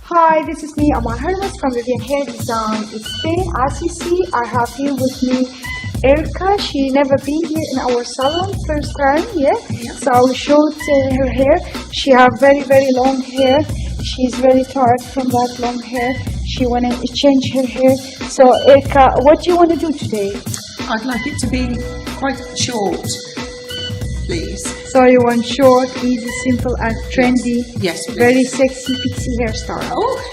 Hi, this is me, Amal Hermuz from Vivian Hair Design in Spain. As you see, I have here with me Erica. She never been here in our salon, first time, yeah? So I will show her hair. She have very, very long hair. She's very tired from that long hair. She wanna change her hair. So Erica, what do you want to do today? I'd like it to be quite short, please. So you want short, easy, simple and trendy. Yes, please. Very sexy pixie hairstyle. Oh,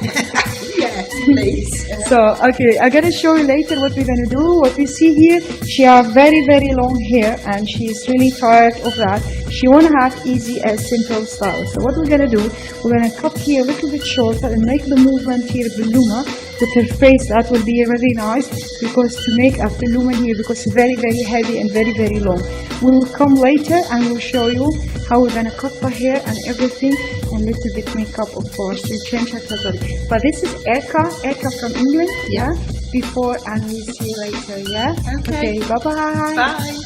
yes, please. So, okay, I'm gonna show you later what we're gonna do. What we see here, she have very, very long hair and she's really tired of that. She wanna have easy and simple style. So what we're gonna do, we're gonna cut here a little bit shorter and make the movement here Beluma with her face. That will be very nice because to make a Beluma here because it's very, very heavy and very, very long. We will come later and we'll show you how we're gonna cut the hair and everything, and little bit makeup of course to change her totally. But this is Erica from England, yeah? Before, and we'll see you later, yeah? Okay. Bye-bye. Bye.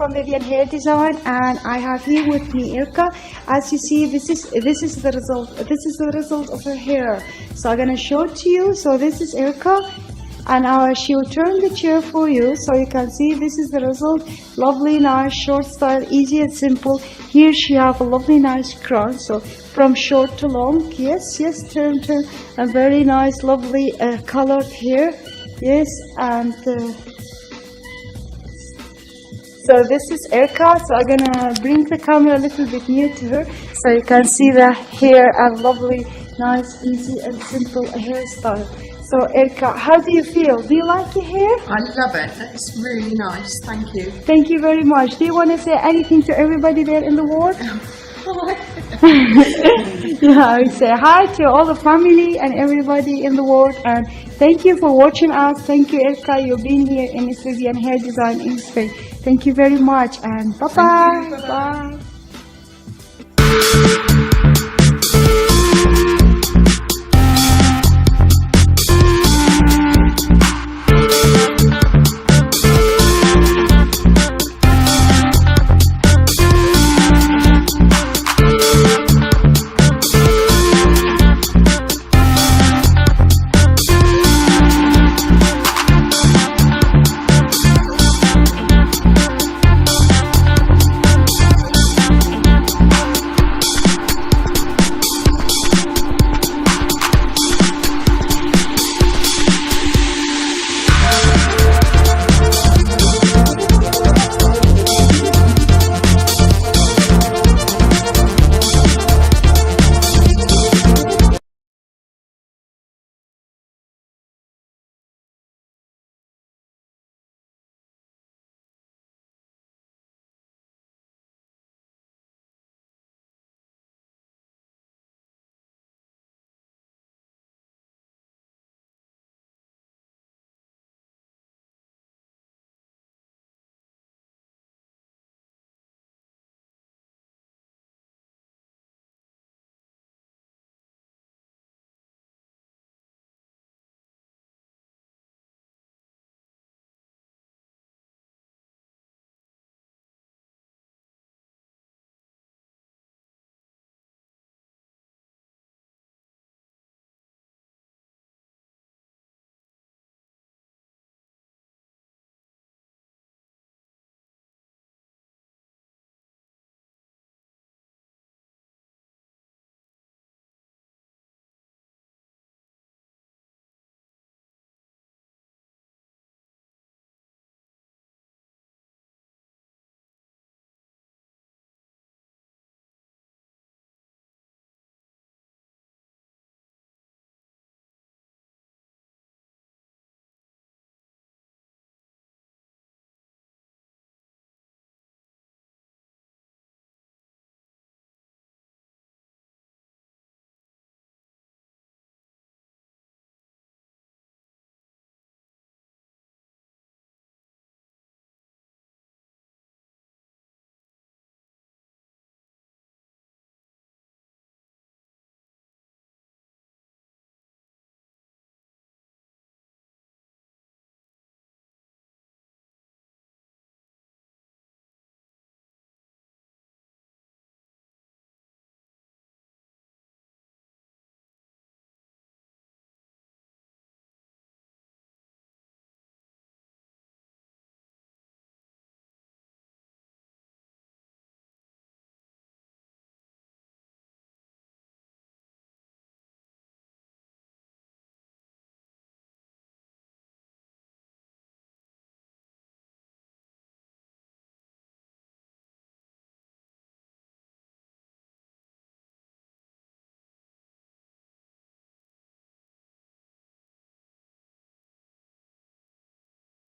from Vivian Hair Design, and I have here with me Irka. As you see, this is the result. This is the result of her hair. So I'm gonna show it to you. So this is Irka, and she will turn the chair for you, so you can see this is the result. Lovely, nice, short style, easy and simple. Here she have a lovely, nice crown. So from short to long, yes, turn, a very nice, lovely colored hair. Yes, and so this is Irka. So I'm gonna bring the camera a little bit near to her, so you can see the hair and lovely, nice, easy and simple hairstyle. So Irka, how do you feel? Do you like your hair? I love it. It's really nice. Thank you. Thank you very much. Do you want to say anything to everybody there in the ward? Yeah, I would say hi to all the family and everybody in the ward, and thank you for watching us. Thank you, Irka, you've been here in Miss Vivian Hair Design in Spain. Thank you very much, and bye-bye. Bye.